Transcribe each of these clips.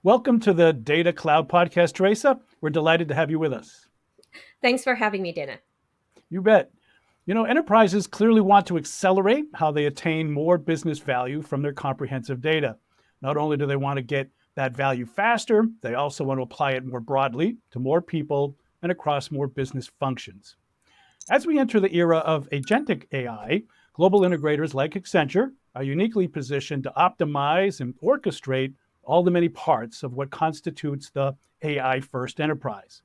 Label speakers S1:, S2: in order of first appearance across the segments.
S1: Welcome to the Data Cloud Podcast, Teresa. We're delighted to have you with us.
S2: Thanks for having me, Dana.
S1: You bet. Enterprises clearly want to accelerate how they attain more business value from their comprehensive data. Not only do they want to get that value faster, they also want to apply it more broadly to more people and across more business functions. As we enter the era of agentic AI, global integrators like Accenture are uniquely positioned to optimize and orchestrate all the many parts of what constitutes the AI first enterprise.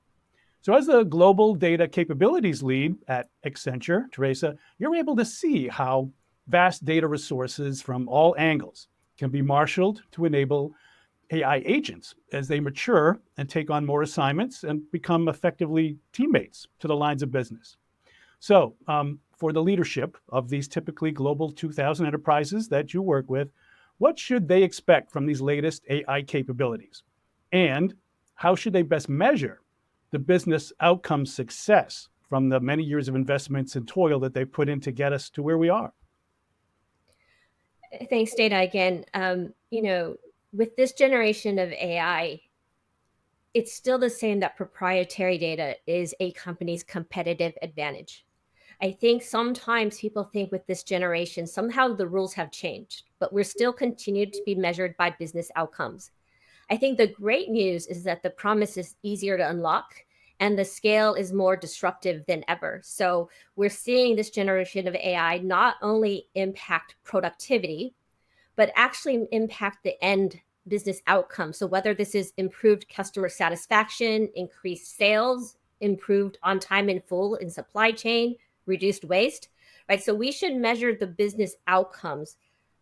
S1: So, as the global data capabilities lead at Accenture, Teresa, you're able to see how vast data resources from all angles can be marshaled to enable AI agents as they mature and take on more assignments and become effectively teammates to the lines of business. So, for the leadership of these typically global 2000 enterprises that you work with, what should they expect from these latest AI capabilities? And how should they best measure the business outcome success from the many years of investments and toil that they put in to get us to where we are?
S2: Thanks, Dana. Again, with this generation of AI, it's still the same that proprietary data is a company's competitive advantage. I think sometimes people think with this generation, somehow the rules have changed, but we're still continued to be measured by business outcomes. I think the great news is that the promise is easier to unlock and the scale is more disruptive than ever. So we're seeing this generation of AI not only impact productivity, but actually impact the end business outcome. So whether this is improved customer satisfaction, increased sales, improved on time in full in supply chain, reduced waste, right? So we should measure the business outcomes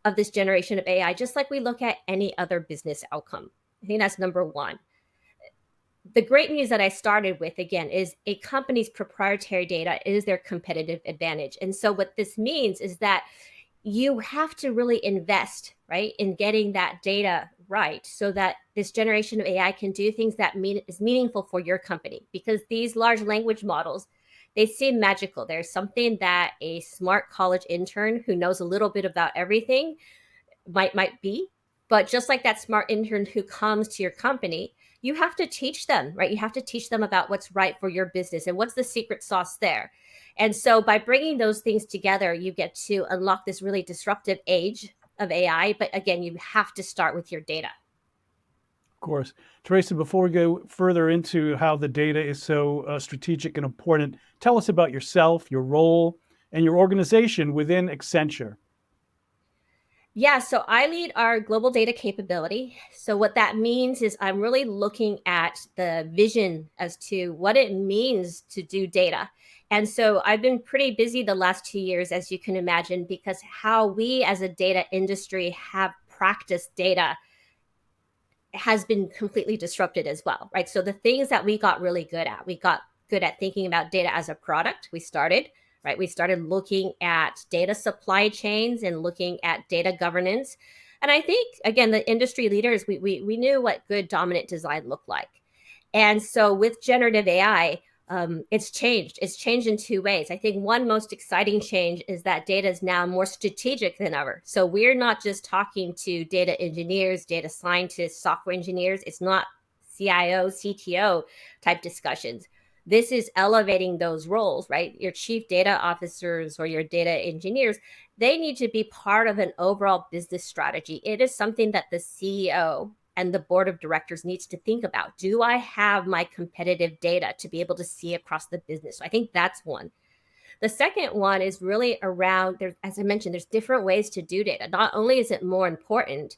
S2: of this generation of AI just like we look at any other business outcome. I think that's number one. The great news that I started with, again, is a company's proprietary data is their competitive advantage. And so what this means is that you have to really invest, right, in getting that data right so that this generation of AI can do things that is meaningful for your company. Because these large language models, they seem magical. There's something that a smart college intern who knows a little bit about everything might be. But just like that smart intern who comes to your company, you have to teach them, right? You have to teach them about what's right for your business and what's the secret sauce there. And so by bringing those things together, you get to unlock this really disruptive age of AI. But again, you have to start with your data.
S1: Of course. Teresa, before we go further into how the data is so strategic and important, tell us about yourself, your role, and your organization within Accenture.
S2: Yeah, so I lead our global data capability. So what that means is I'm really looking at the vision as to what it means to do data. And so I've been pretty busy the last 2 years, as you can imagine, because how we as a data industry have practiced data has been completely disrupted as well, right? So the things that we got really good at, we got good at thinking about data as a product. We started looking at data supply chains and looking at data governance. And I think, again, the industry leaders, we knew what good dominant design looked like. And so with generative AI, it's changed. It's changed in two ways. I think one most exciting change is that data is now more strategic than ever. So we're not just talking to data engineers, data scientists, software engineers. It's not CIO, CTO type discussions. This is elevating those roles, right? Your chief data officers or your data engineers, they need to be part of an overall business strategy. It is something that the CEO and the board of directors needs to think about. Do I have my competitive data to be able to see across the business? So I think that's one. The second one is really around, as I mentioned, there's different ways to do data. Not only is it more important,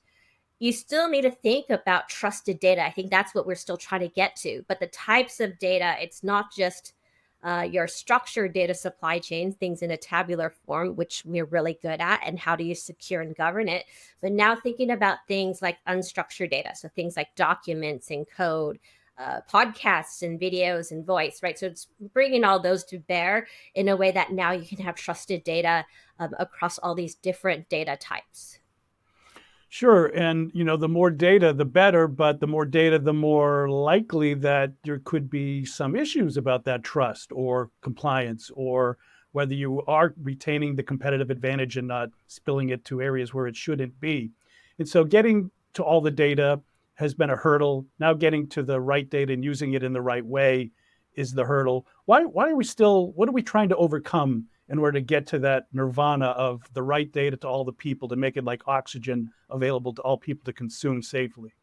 S2: you still need to think about trusted data. I think that's what we're still trying to get to. But the types of data, it's not just your structured data supply chain, things in a tabular form, which we're really good at, and how do you secure and govern it. But now thinking about things like unstructured data, so things like documents and code, podcasts and videos and voice, right? So it's bringing all those to bear in a way that now you can have trusted data across all these different data types.
S1: Sure. And, the more data, the better, but the more data, the more likely that there could be some issues about that trust or compliance, or whether you are retaining the competitive advantage and not spilling it to areas where it shouldn't be. And so getting to all the data has been a hurdle. Now getting to the right data and using it in the right way is the hurdle. Why are we still, what are we trying to overcome in order to get to that nirvana of the right data to all the people, to make it like oxygen available to all people to consume safely?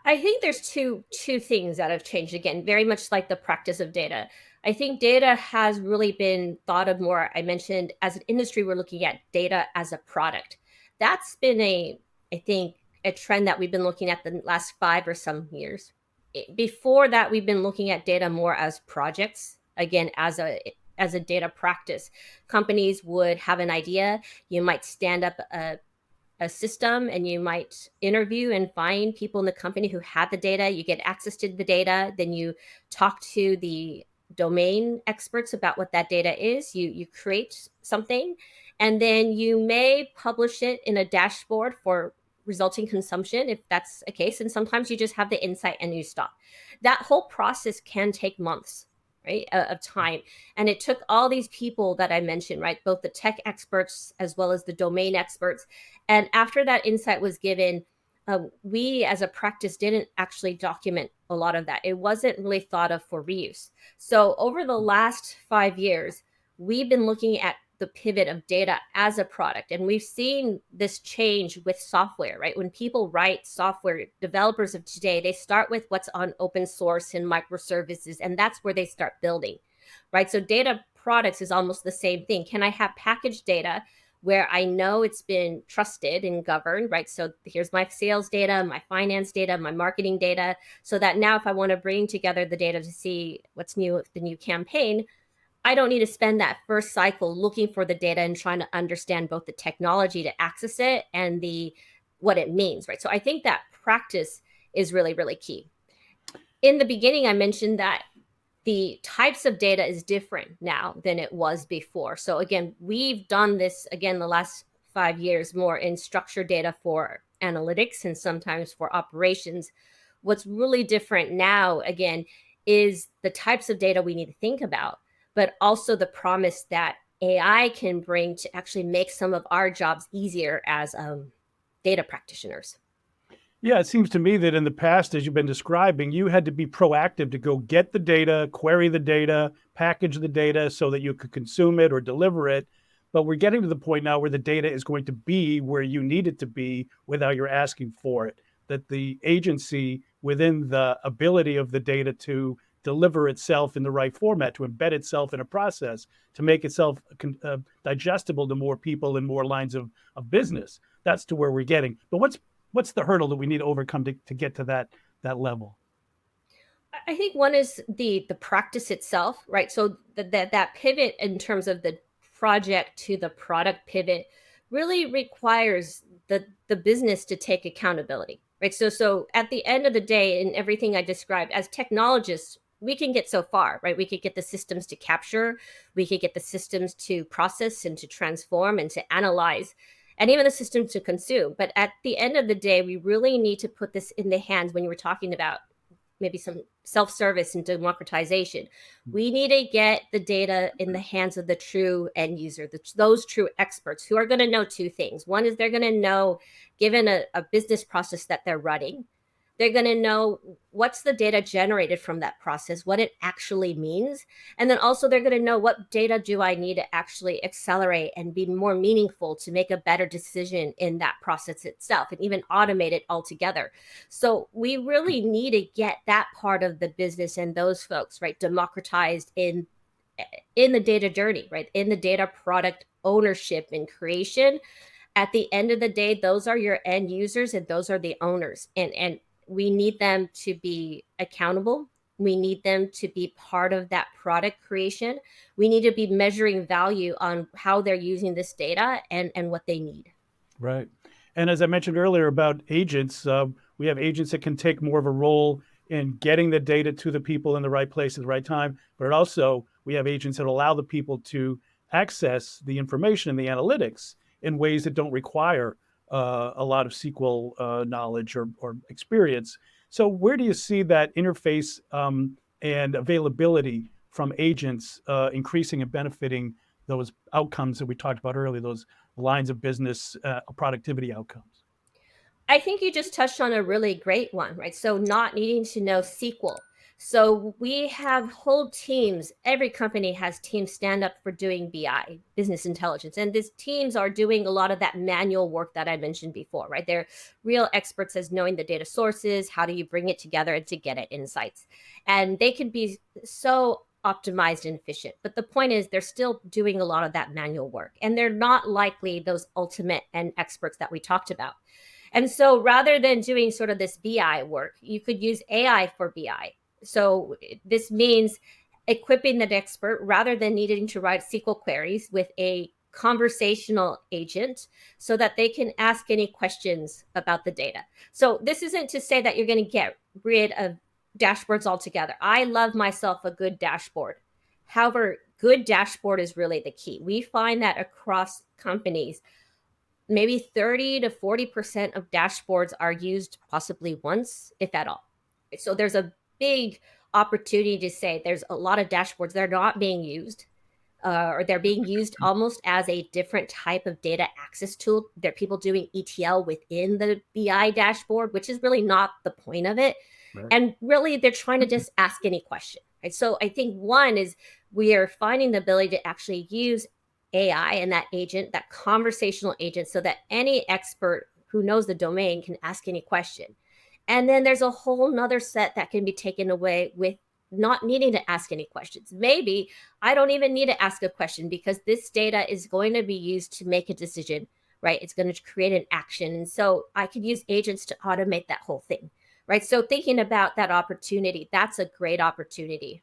S2: I think there's two things that have changed again, very much like the practice of data. I think data has really been thought of more. I mentioned as an industry, we're looking at data as a product. That's been I think, a trend that we've been looking at the last 5 or some years. Before that, we've been looking at data more as projects, again, as a data practice. Companies would have an idea. You might stand up a system and you might interview and find people in the company who had the data. You get access to the data, then you talk to the domain experts about what that data is. You create something, and then you may publish it in a dashboard for resulting consumption if that's a case. And sometimes you just have the insight and you stop. That whole process can take months, right, of time. And it took all these people that I mentioned, right, both the tech experts as well as the domain experts. And after that insight was given, we as a practice didn't actually document a lot of that. It wasn't really thought of for reuse. So over the last 5 years, we've been looking at the pivot of data as a product. And we've seen this change with software, right? When people write software, developers of today, they start with what's on open source and microservices, and that's where they start building, right? So data products is almost the same thing. Can I have packaged data where I know it's been trusted and governed, right? So here's my sales data, my finance data, my marketing data, so that now if I want to bring together the data to see what's new with the new campaign, I don't need to spend that first cycle looking for the data and trying to understand both the technology to access it and the what it means, right? So I think that practice is really, really key. In the beginning, I mentioned that the types of data is different now than it was before. So again, we've done this again the last 5 years more in structured data for analytics and sometimes for operations. What's really different now, again, is the types of data we need to think about, but also the promise that AI can bring to actually make some of our jobs easier as data practitioners.
S1: Yeah, it seems to me that in the past, as you've been describing, you had to be proactive to go get the data, query the data, package the data so that you could consume it or deliver it. But we're getting to the point now where the data is going to be where you need it to be without your asking for it. That the agency within the ability of the data to deliver itself in the right format, to embed itself in a process, to make itself digestible to more people and more lines of business. That's to where we're getting. But what's the hurdle that we need to overcome to get to that level?
S2: I think one is the practice itself, right? So that pivot in terms of the project to the product pivot really requires the business to take accountability, right? So at the end of the day, in everything I described as technologists, we can get so far, right? We could get the systems to capture, we could get the systems to process and to transform and to analyze, and even the systems to consume. But at the end of the day, we really need to put this in the hands when you were talking about maybe some self-service and democratization. We need to get the data in the hands of the true end user, those true experts who are going to know two things. One is they're going to know, given a business process that they're running, they're going to know what's the data generated from that process, what it actually means. And then also they're going to know what data do I need to actually accelerate and be more meaningful to make a better decision in that process itself and even automate it altogether. So we really need to get that part of the business and those folks, right, democratized in the data journey, right, in the data product ownership and creation. At the end of the day, those are your end users and those are the owners. And we need them to be accountable. We need them to be part of that product creation. We need to be measuring value on how they're using this data and what they need.
S1: Right. And as I mentioned earlier about agents, we have agents that can take more of a role in getting the data to the people in the right place at the right time. But also, we have agents that allow the people to access the information and the analytics in ways that don't require a lot of SQL knowledge or experience. So, where do you see that interface and availability from agents increasing and benefiting those outcomes that we talked about earlier, those lines of business productivity outcomes?
S2: I think you just touched on a really great one, right? So not needing to know SQL. So we have whole teams. Every company has teams stand up for doing BI, business intelligence. And these teams are doing a lot of that manual work that I mentioned before, right? They're real experts as knowing the data sources, how do you bring it together and to get it insights. And they can be so optimized and efficient. But the point is they're still doing a lot of that manual work. And they're not likely those ultimate and experts that we talked about. And so rather than doing sort of this BI work, you could use AI for BI. So this means equipping the expert rather than needing to write SQL queries with a conversational agent so that they can ask any questions about the data. So this isn't to say that you're going to get rid of dashboards altogether. I love myself a good dashboard. However, good dashboard is really the key. We find that across companies, maybe 30 to 40% of dashboards are used possibly once, if at all. So there's a big opportunity to say there's a lot of dashboards that are not being used, or they're being used almost as a different type of data access tool. There are people doing ETL within the BI dashboard, which is really not the point of it.
S1: Right.
S2: And really, they're trying to just ask any question. Right? So I think one is we are finding the ability to actually use AI and that agent, that conversational agent, so that any expert who knows the domain can ask any question. And then there's a whole nother set that can be taken away with not needing to ask any questions. Maybe I don't even need to ask a question because this data is going to be used to make a decision, right? It's going to create an action. And so I could use agents to automate that whole thing, right? So thinking about that opportunity, that's a great opportunity.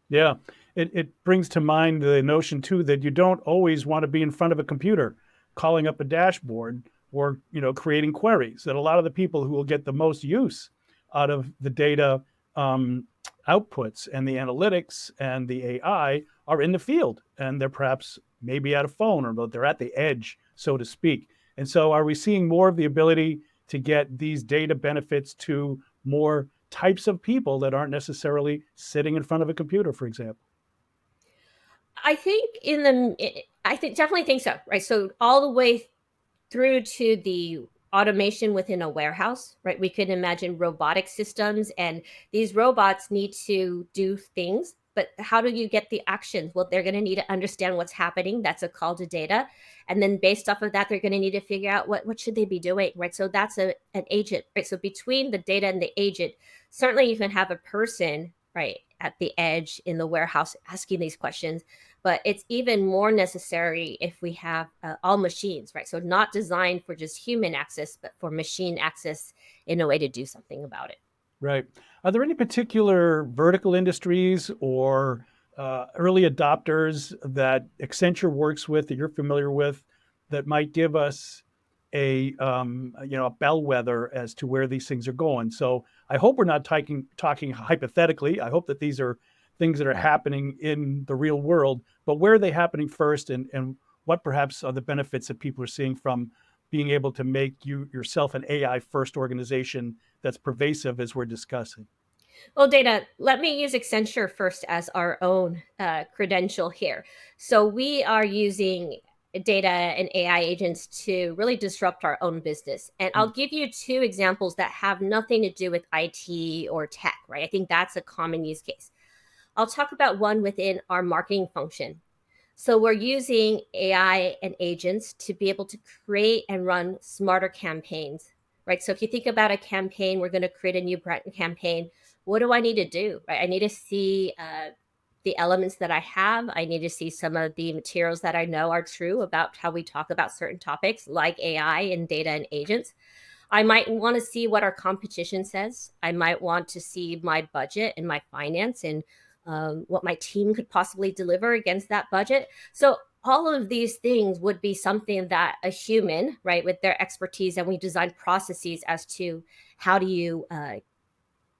S1: Yeah, it brings to mind the notion too that you don't always want to be in front of a computer calling up a dashboard or creating queries. That a lot of the people who will get the most use out of the data outputs and the analytics and the AI are in the field, and they're perhaps maybe at a phone or they're at the edge, so to speak. And so, are we seeing more of the ability to get these data benefits to more types of people that aren't necessarily sitting in front of a computer, for example?
S2: I think definitely think so, right? So all the way through to the automation within a warehouse, right? We could imagine robotic systems, and these robots need to do things. But how do you get the actions? Well, they're going to need to understand what's happening. That's a call to data. And then based off of that, they're going to need to figure out what should they be doing, right? So that's an agent, right? So between the data and the agent, certainly you can have a person, right, at the edge in the warehouse asking these questions, but it's even more necessary if we have all machines, right? So not designed for just human access, but for machine access in a way to do something about it.
S1: Right. Are there any particular vertical industries or early adopters that Accenture works with that you're familiar with that might give us a bellwether as to where these things are going? So I hope we're not talking hypothetically. I hope that these are things that are happening in the real world, but where are they happening first, and what perhaps are the benefits that people are seeing from being able to make yourself an AI first organization that's pervasive as we're discussing?
S2: Well, Dana, let me use Accenture first as our own credential here. So we are using data and AI agents to really disrupt our own business. And I'll give you two examples that have nothing to do with IT or tech, right? I think that's a common use case. I'll talk about one within our marketing function. So we're using AI and agents to be able to create and run smarter campaigns, right? So if you think about a campaign, we're going to create a new brand campaign. What do I need to do, right? I need to see the elements that I have. I need to see some of the materials that I know are true about how we talk about certain topics like AI and data and agents. I might want to see what our competition says. I might want to see my budget and my finance and what my team could possibly deliver against that budget. So all of these things would be something that a human, right, with their expertise, and we design processes as to how do you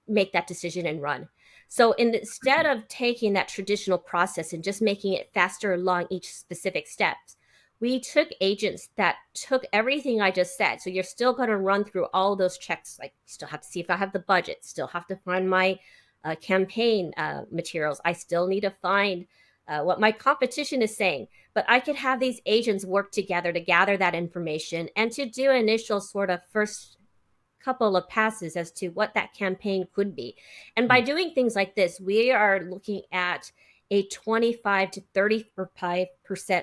S2: make that decision and run. So instead of taking that traditional process and just making it faster along each specific steps, we took agents that took everything I just said. So you're still going to run through all those checks. Like, still have to see if I have the budget, still have to find my campaign materials. I still need to find what my competition is saying. But I could have these agents work together to gather that information and to do initial sort of first couple of passes as to what that campaign could be. And by doing things like this, we are looking at a 25 to 35%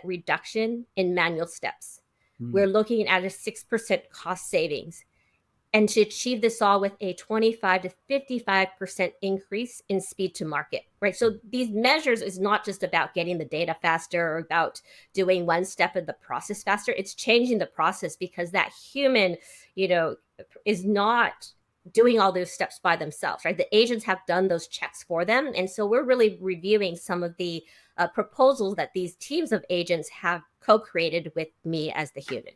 S2: reduction in manual steps. We're looking at a 6% cost savings. And to achieve this all with a 25 to 55% increase in speed to market, right? So these measures is not just about getting the data faster or about doing one step of the process faster. It's changing the process because that human, is not doing all those steps by themselves, right? The agents have done those checks for them. And so we're really reviewing some of the proposals that these teams of agents have co-created with me as the human.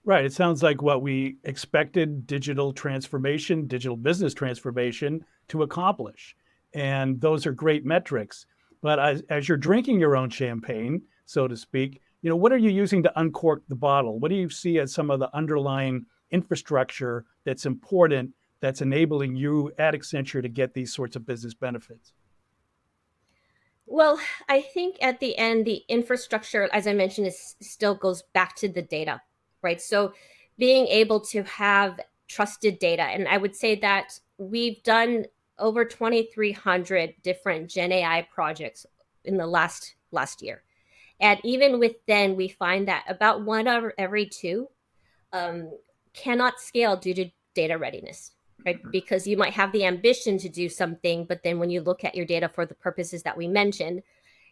S1: Right. It sounds like what we expected digital transformation, digital business transformation to accomplish. And those are great metrics. But as you're drinking your own champagne, so to speak, what are you using to uncork the bottle? What do you see as some of the underlying infrastructure that's important, that's enabling you at Accenture to get these sorts of business benefits?
S2: Well, I think at the end, the infrastructure, as I mentioned, still goes back to the data, right? So being able to have trusted data, and I would say that we've done over 2,300 different Gen AI projects in the last year. And even within, we find that about one out of every two um, cannot scale due to data readiness, right? Because you might have the ambition to do something, but then when you look at your data for the purposes that we mentioned,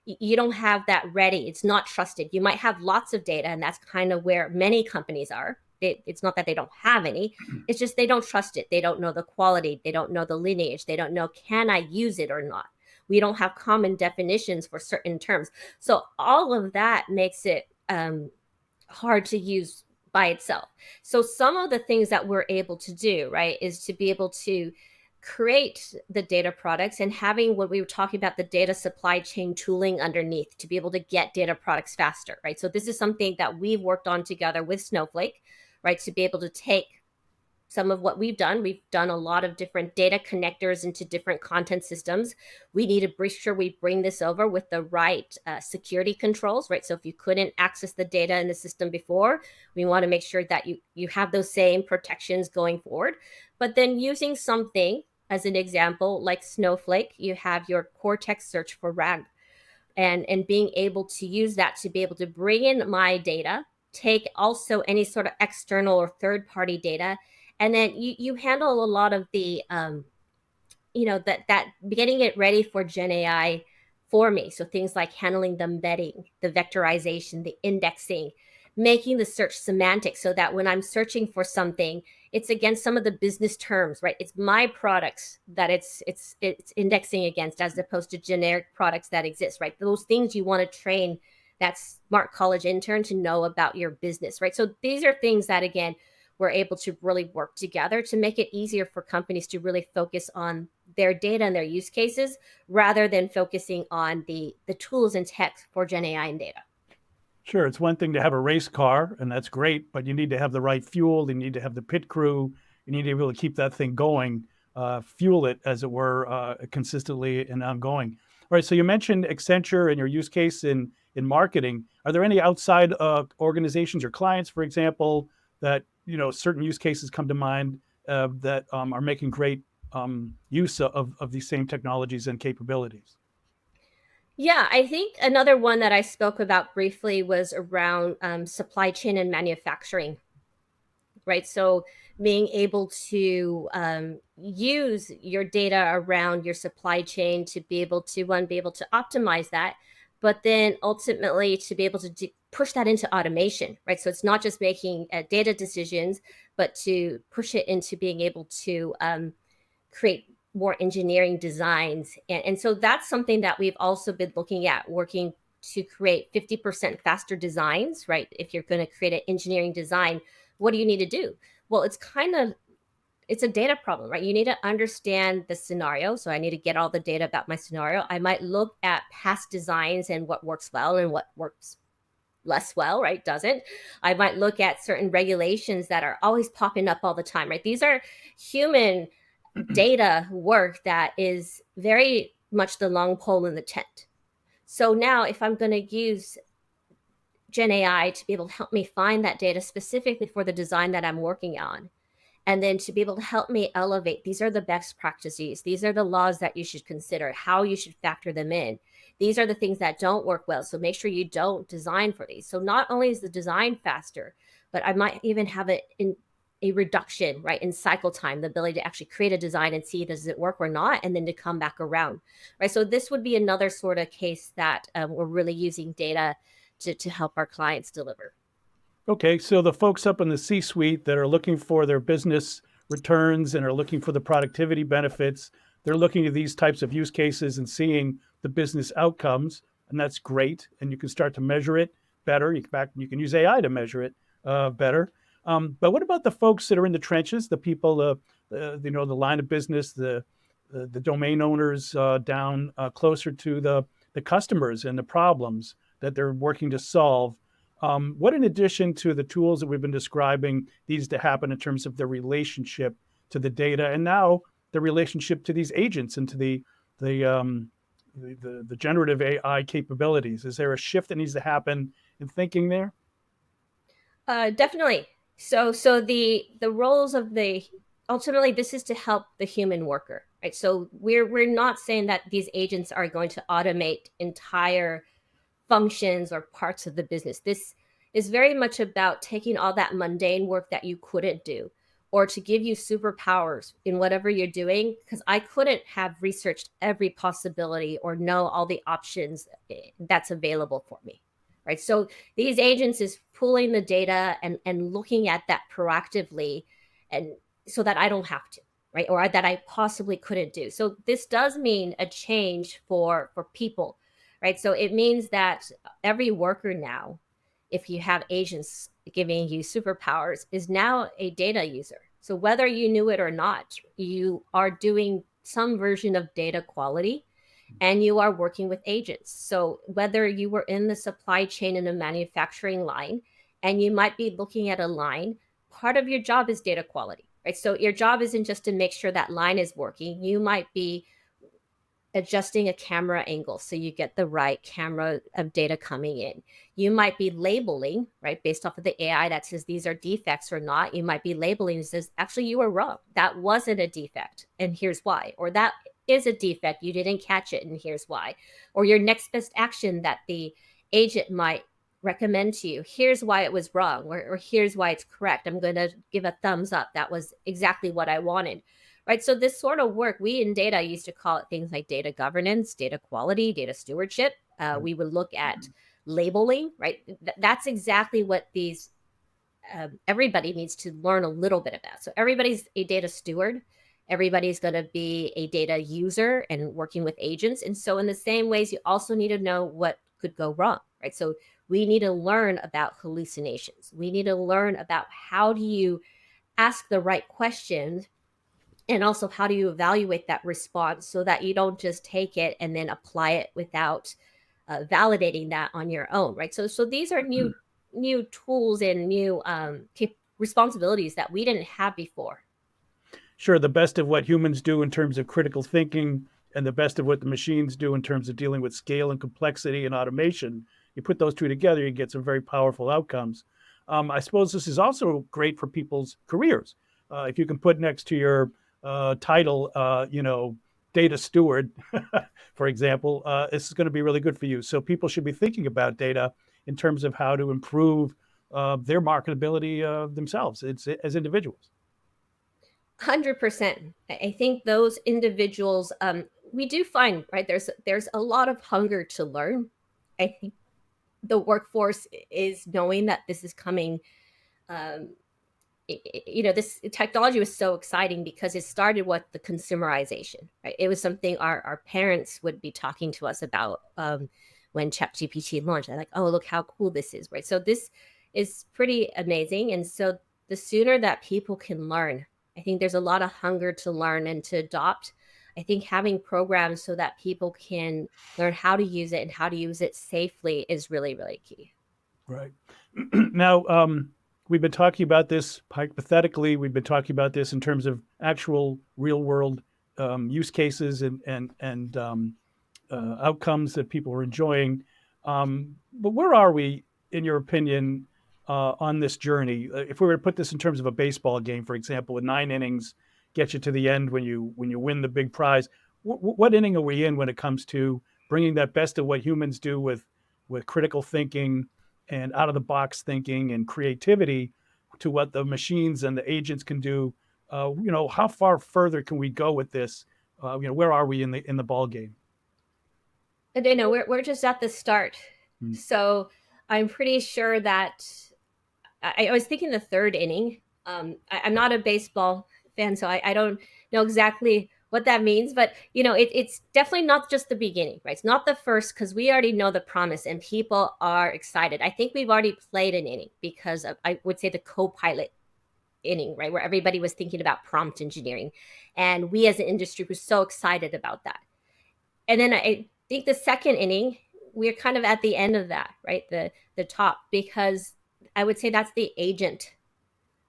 S2: you don't have that ready. It's not trusted. You might have lots of data, and that's kind of where many companies are. It's not that they don't have any, it's just they don't trust it. They don't know the quality. They don't know the lineage. They don't know, can I use it or not? We don't have common definitions for certain terms. So all of that makes it hard to use by itself. So some of the things that we're able to do, right, is to be able to create the data products and having what we were talking about, the data supply chain tooling underneath to be able to get data products faster, right? So this is something that we've worked on together with Snowflake, right, to be able to take some of what we've done. We've done a lot of different data connectors into different content systems. We need to be sure we bring this over with the right security controls, right? So if you couldn't access the data in the system before, we want to make sure that you have those same protections going forward. But then using something as an example, like Snowflake, you have your Cortex search for RAG, and being able to use that to be able to bring in my data, take also any sort of external or third party data, and then you handle a lot of the that getting it ready for Gen AI for me. So things like handling the embedding, the vectorization, the indexing, making the search semantic so that when I'm searching for something, it's against some of the business terms, right? It's my products that it's indexing against as opposed to generic products that exist, right? Those things you want to train that smart college intern to know about your business, right? So these are things that, again, we're able to really work together to make it easier for companies to really focus on their data and their use cases rather than focusing on the tools and tech for Gen AI and data.
S1: Sure, it's one thing to have a race car, and that's great, but you need to have the right fuel. You need to have the pit crew. You need to be able to keep that thing going, fuel it, as it were, consistently and ongoing. All right, so you mentioned Accenture and your use case in marketing. Are there any outside organizations or clients, for example, that certain use cases come to mind that are making great use of these same technologies and capabilities?
S2: Yeah, I think another one that I spoke about briefly was around supply chain and manufacturing, right? So being able to use your data around your supply chain to be able to, one, be able to optimize that, but then ultimately to be able to push that into automation, right? So it's not just making data decisions, but to push it into being able to create more engineering designs. And so that's something that we've also been looking at, working to create 50% faster designs, right? If you're going to create an engineering design, what do you need to do? Well, it's a data problem, right? You need to understand the scenario. So I need to get all the data about my scenario. I might look at past designs and what works well and what works less well, right? Doesn't. I might look at certain regulations that are always popping up all the time, right? These are human data work that is very much the long pole in the tent. So now if I'm going to use Gen AI to be able to help me find that data specifically for the design that I'm working on, and then to be able to help me elevate, these are the best practices, these are the laws that you should consider, how you should factor them in, these are the things that don't work well, so make sure you don't design for these. So not only is the design faster, but I might even have it in a reduction, right, in cycle time, the ability to actually create a design and see does it work or not, and then to come back around, right? So this would be another sort of case that we're really using data to help our clients deliver.
S1: Okay, so the folks up in the C-suite that are looking for their business returns and are looking for the productivity benefits, they're looking at these types of use cases and seeing the business outcomes, and that's great. And you can start to measure it better. You can use AI to measure it better. But what about the folks that are in the trenches, the people, the line of business, the domain owners down closer to the customers and the problems that they're working to solve? What, in addition to the tools that we've been describing, needs to happen in terms of the relationship to the data, and now the relationship to these agents and to the generative AI capabilities? Is there a shift that needs to happen in thinking there?
S2: Definitely. So the roles of the, ultimately this is to help the human worker, right? So we're not saying that these agents are going to automate entire functions or parts of the business. This is very much about taking all that mundane work that you couldn't do, or to give you superpowers in whatever you're doing, because I couldn't have researched every possibility or know all the options that's available for me, right? So these agents is pulling the data and looking at that proactively, and so that I don't have to, right, or that I possibly couldn't do. So this does mean a change for people, right? So it means that every worker now, if you have agents giving you superpowers, is now a data user. So whether you knew it or not, you are doing some version of data quality, and you are working with agents. So whether you were in the supply chain in a manufacturing line, and you might be looking at a line, part of your job is data quality, right? So your job isn't just to make sure that line is working. You might be adjusting a camera angle so you get the right camera of data coming in. You might be labeling, right, based off of the AI that says these are defects or not. You might be labeling and says, actually, you were wrong. That wasn't a defect, and here's why. Or that is a defect, you didn't catch it, and here's why. Or your next best action that the agent might recommend to you, here's why it was wrong, or here's why it's correct. I'm going to give a thumbs up. That was exactly what I wanted, right? So this sort of work, we in data used to call it things like data governance, data quality, data stewardship. We would look at labeling, right? That's exactly what these everybody needs to learn a little bit of that. So everybody's a data steward. Everybody's going to be a data user and working with agents. And so in the same ways, you also need to know what could go wrong, right? So we need to learn about hallucinations. We need to learn about how do you ask the right questions, and also how do you evaluate that response so that you don't just take it and then apply it without validating that on your own, right? So these are new tools and new responsibilities that we didn't have before.
S1: Sure, the best of what humans do in terms of critical thinking and the best of what the machines do in terms of dealing with scale and complexity and automation. You put those two together, you get some very powerful outcomes. I suppose this is also great for people's careers. If you can put next to your title, data steward, for example, this is going to be really good for you. So people should be thinking about data in terms of how to improve their marketability themselves as individuals.
S2: 100%. I think those individuals, we do find, right, there's a lot of hunger to learn. I think the workforce is knowing that this is coming. um, this technology was so exciting because it started with the consumerization, right? It was something our parents would be talking to us about when ChatGPT launched. They're like, oh, look how cool this is, right? So this is pretty amazing. And so the sooner that people can learn, I think there's a lot of hunger to learn and to adopt. I think having programs so that people can learn how to use it and how to use it safely is really, really key.
S1: Right. Now, we've been talking about this hypothetically. We've been talking about this in terms of actual real world use cases and outcomes that people are enjoying. But where are we, in your opinion, on this journey? If we were to put this in terms of a baseball game, for example, with 9 innings, get you to the end when you win the big prize. What inning are we in when it comes to bringing that best of what humans do with critical thinking and out of the box thinking and creativity to what the machines and the agents can do? How far further can we go with this? Where are we in the ball game?
S2: And we're just at the start. So I'm pretty sure that I was thinking the third inning. I'm not a baseball fan, so I don't know exactly what that means, but it's definitely not just the beginning, right? It's not the first, because we already know the promise and people are excited. I think we've already played an inning because of, I would say, the co-pilot inning, right, where everybody was thinking about prompt engineering, and we as an industry were so excited about that. And then I think the second inning, we're kind of at the end of that, right? The top, because I would say that's the agent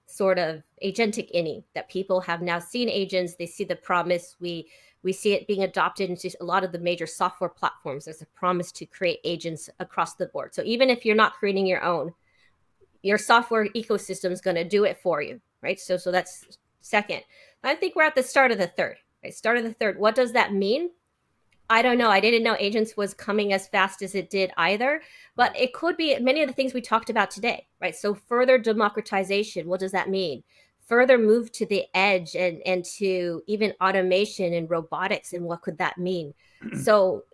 S2: sort of agentic inning, that people have now seen agents, they see the promise. We see it being adopted into a lot of the major software platforms. There's a promise to create agents across the board. So even if you're not creating your own, your software ecosystem is going to do it for you, right? So that's second. I think we're at the start of the third, right? Start of the third. What does that mean? I don't know. I didn't know agents was coming as fast as it did either, but it could be many of the things we talked about today, right? So further democratization, what does that mean? Further move to the edge and to even automation and robotics, and what could that mean? So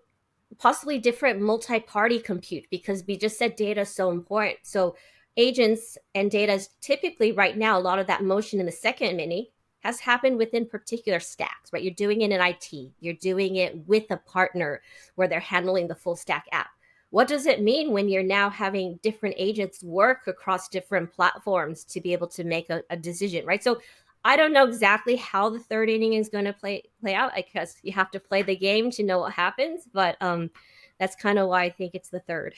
S2: possibly different multi-party compute, because we just said data is so important. So agents and data is typically right now, a lot of that motion in the second mini has happened within particular stacks, right? You're doing it in IT, you're doing it with a partner where they're handling the full stack app. What does it mean when you're now having different agents work across different platforms to be able to make a decision, right? So I don't know exactly how the third inning is going to play out. I guess you have to play the game to know what happens, but that's kind of why I think it's the third.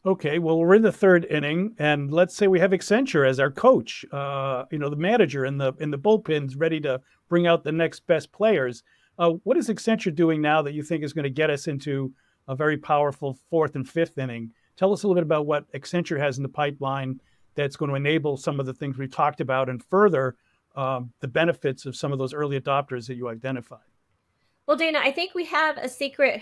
S1: Okay, well, we're in the third inning, and let's say we have Accenture as our coach, the manager in the bullpens, ready to bring out the next best players. What is Accenture doing now that you think is going to get us into a very powerful fourth and fifth inning? Tell us a little bit about what Accenture has in the pipeline that's going to enable some of the things we've talked about and further the benefits of some of those early adopters that you identified.
S2: Well, Dana, I think we have a secret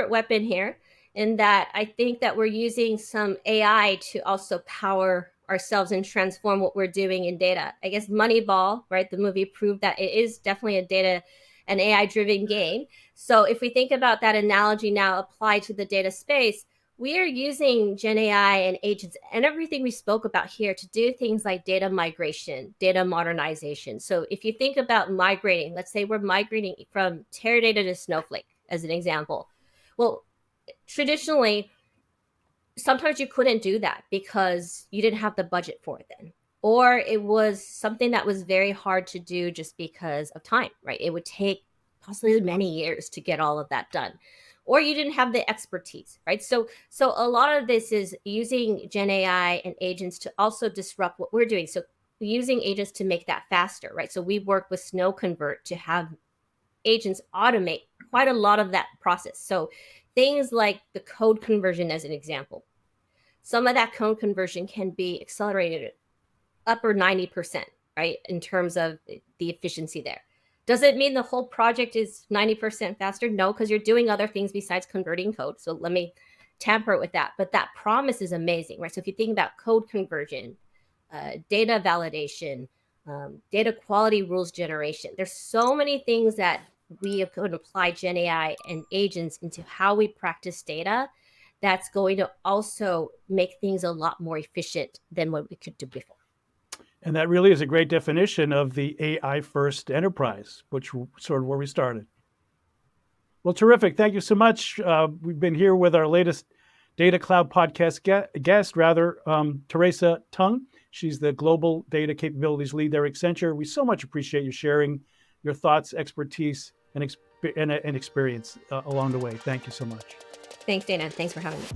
S2: weapon here, in that I think that we're using some AI to also power ourselves and transform what we're doing in data. I guess Moneyball, right, the movie, proved that it is definitely a data and AI driven game. So if we think about that analogy now applied to the data space, we are using Gen AI and agents and everything we spoke about here to do things like data migration, data modernization. So if you think about migrating, let's say we're migrating from Teradata to Snowflake as an example. Well, traditionally, sometimes you couldn't do that because you didn't have the budget for it then. Or it was something that was very hard to do just because of time, right? It would take possibly many years to get all of that done. Or you didn't have the expertise, right? So a lot of this is using Gen AI and agents to also disrupt what we're doing. So using agents to make that faster, right? So we work with Snow Convert to have agents automate quite a lot of that process. So things like the code conversion, as an example, some of that code conversion can be accelerated upper 90%, right? In terms of the efficiency there. Does it mean the whole project is 90% faster? No, because you're doing other things besides converting code. So let me tamper it with that. But that promise is amazing, right? So if you think about code conversion, data validation, data quality rules generation, there's so many things that we could apply Gen AI and agents into how we practice data that's going to also make things a lot more efficient than what we could do before.
S1: And that really is a great definition of the AI first enterprise, which sort of where we started. Well, terrific. Thank you so much. We've been here with our latest Data Cloud podcast guest, Teresa Tung. She's the Global Data Capabilities Lead there at Accenture. We so much appreciate you sharing your thoughts, expertise, and experience along the way. Thank you so much.
S2: Thanks, Dana. Thanks for having me.